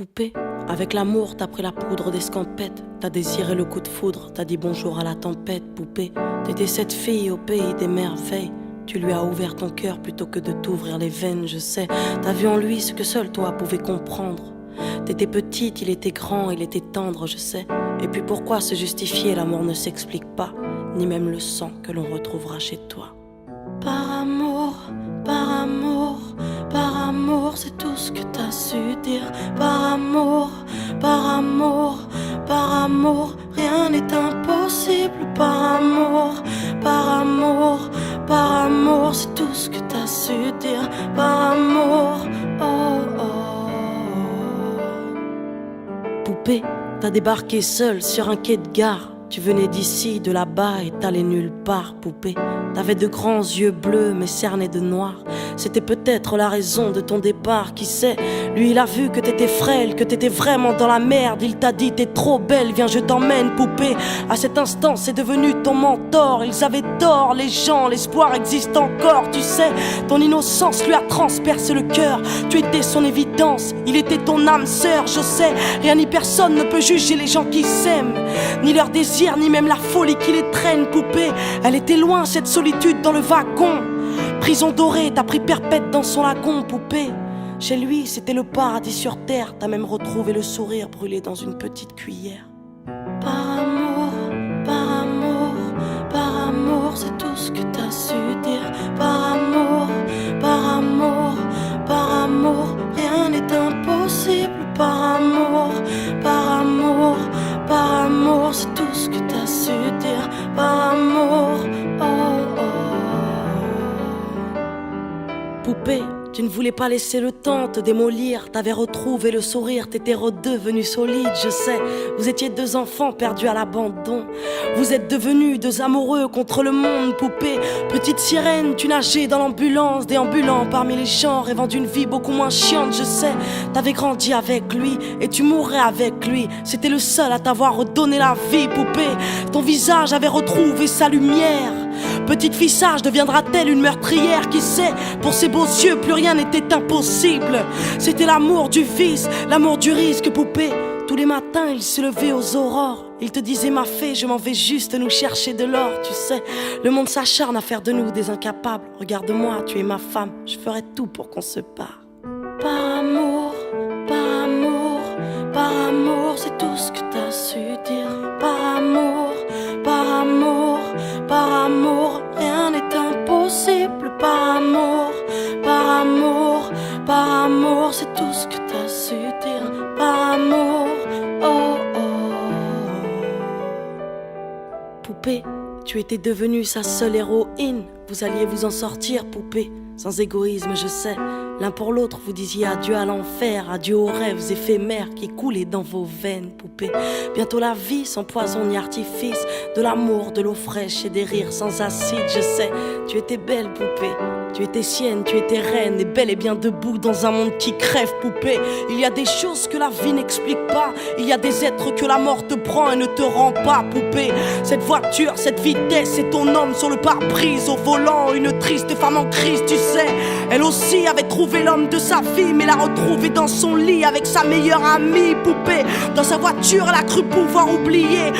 Poupée, avec l'amour t'as pris la poudre d'escampette. T'as désiré le coup de foudre, t'as dit bonjour à la tempête. Poupée, t'étais cette fille au pays des merveilles. Tu lui as ouvert ton cœur plutôt que de t'ouvrir les veines, je sais. T'as vu en lui ce que seul toi pouvais comprendre. T'étais petite, il était grand, il était tendre, je sais. Et puis pourquoi se justifier, l'amour ne s'explique pas, ni même le sang que l'on retrouvera chez toi. Par amour, c'est tout ce que t'as su dire. Par amour, rien n'est impossible. Par amour, c'est tout ce que t'as su dire. Par amour, oh oh. Poupée, t'as débarqué seule sur un quai de gare. Tu venais d'ici, de là-bas et t'allais nulle part, poupée. T'avais de grands yeux bleus mais cernés de noir. C'était peut-être la raison de ton départ, qui sait. Lui il a vu que t'étais frêle, que t'étais vraiment dans la merde. Il t'a dit t'es trop belle, viens je t'emmène, poupée. À cet instant c'est devenu ton mentor. Ils avaient tort les gens, l'espoir existe encore, tu sais. Ton innocence lui a transpercé le cœur. Tu étais son évidence, il était ton âme sœur, je sais. Rien ni personne ne peut juger les gens qui s'aiment, ni leur désir, ni même la folie qui les traîne, poupée. Elle était loin cette solitude dans le wagon. Prison dorée, t'as pris perpète dans son lagon, poupée. Chez lui, c'était le paradis sur terre. T'as même retrouvé le sourire brûlé dans une petite cuillère. Par amour, c'est tout ce que t'as su dire. Par amour, rien n'est impossible. Par amour, c'est tout ce que t'as su dire. Par amour, oh oh. Poupée, tu ne voulais pas laisser le temps te démolir. T'avais retrouvé le sourire, t'étais redevenu solide, je sais. Vous étiez deux enfants perdus à l'abandon. Vous êtes devenus deux amoureux contre le monde, poupée. Petite sirène, tu nageais dans l'ambulance, déambulant parmi les champs, rêvant d'une vie beaucoup moins chiante, je sais. T'avais grandi avec lui et tu mourrais avec lui. C'était le seul à t'avoir redonné la vie, poupée. Ton visage avait retrouvé sa lumière. Petite fille sage deviendra-t-elle une meurtrière? Qui sait, pour ses beaux yeux plus rien n'était impossible. C'était l'amour du vice, l'amour du risque, poupée. Tous les matins il se levait aux aurores. Il te disait ma fée, je m'en vais juste nous chercher de l'or. Tu sais, le monde s'acharne à faire de nous des incapables. Regarde-moi, tu es ma femme, je ferai tout pour qu'on se parle. Par amour, c'est tout ce que t'as su dire. Par amour, rien n'est impossible. Par amour, c'est tout ce que t'as su dire. Par amour, oh oh. Poupée, tu étais devenue sa seule héroïne. Vous alliez vous en sortir, poupée, sans égoïsme, je sais. L'un pour l'autre, vous disiez adieu à l'enfer, adieu aux rêves éphémères qui coulaient dans vos veines, poupée. Bientôt la vie sans poison ni artifice, de l'amour, de l'eau fraîche et des rires sans acide, je sais. Tu étais belle, poupée, tu étais sienne, tu étais reine, et bel et bien debout dans un monde qui crève, poupée. Il y a des choses que la vie n'explique pas, il y a des êtres que la mort te prend et ne te rend pas, poupée. Cette voiture, cette vitesse, c'est ton homme sur le pare-brise, au volant, une triste femme en crise, tu sais. Elle aussi avait trouvé l'homme de sa vie, mais l'a retrouvé dans son lit avec sa meilleure amie, poupée. Dans sa voiture, elle a cru pouvoir oublier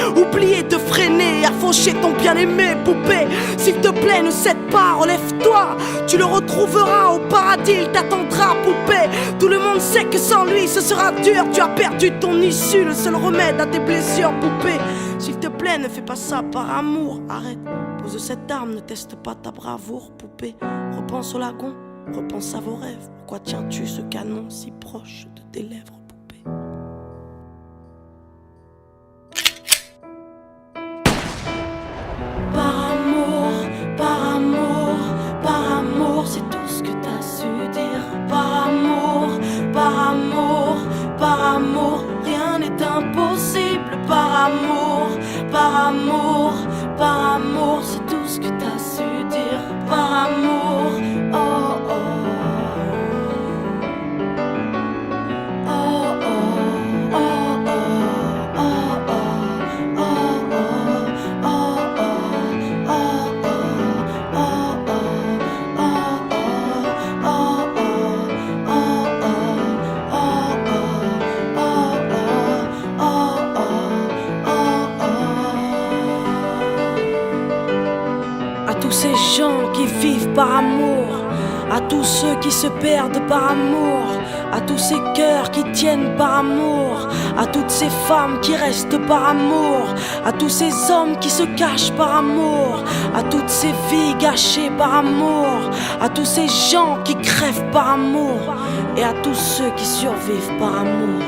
de freiner, à faucher ton bien-aimé, poupée. S'il te plaît, ne cède pas, relève-toi. Tu le retrouveras au paradis, il t'attendra, poupée. Tout le monde sait que sans lui, ce sera dur. Tu as perdu ton issue, le seul remède à tes blessures, poupée. S'il te plaît, ne fais pas ça par amour, arrête. Pose cette arme, ne teste pas ta bravoure, poupée. Repense au lagon, repense à vos rêves. Pourquoi tiens-tu ce canon si proche de tes lèvres, poupée? Par amour, c'est tout ce que t'as su dire. Par amour, rien n'est impossible. Par amour, c'est tout ce que t'as su dire. Par amour, oh oh. par amour, à tous ceux qui se perdent par amour, à tous ces cœurs qui tiennent par amour, à toutes ces femmes qui restent par amour, à tous ces hommes qui se cachent par amour, à toutes ces vies gâchées par amour, à tous ces gens qui crèvent par amour, et à tous ceux qui survivent par amour.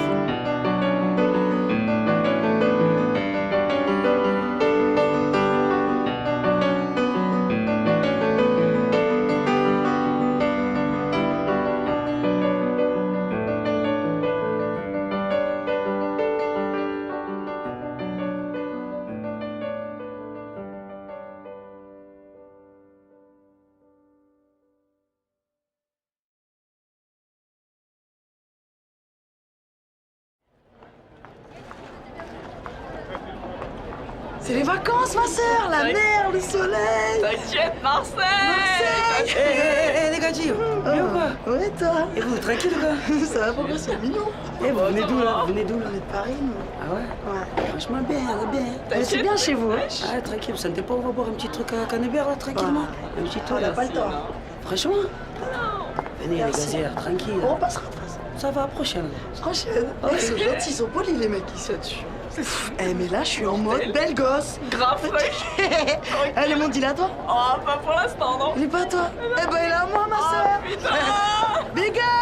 C'est les vacances, ma sœur, la mer, le soleil. T'inquiète, Marseille. Marseille. Les gars, bien ou quoi? Ouais, toi. Et vous, tranquille ou quoi? Ça va, pourquoi c'est mignon? Vous venez d'où là? Vous venez d'où là? On est de Paris, nous. Ah ouais? Ouais. Franchement, bien, bien. Mais c'est bien chez vous, hein? Ah, tranquille, vous sentez pas, on va boire un petit truc à Canebert là, tranquillement? Un petit tour On n'a là. pas le temps. Franchement? Venez, les Merci. gazières, tranquille. On repassera de toute façon. Ça va, prochaine. Prochaine. Ils sont gentils, ils sont polis, les mecs qui sont dessus. Mais là, je suis en mode belle gosse. Grave fraîche. Eh, le monde, il est à toi? Oh, pas pour l'instant, non? Il est pas à toi? Eh ben, il est à moi, ma sœur. Putain. Big up!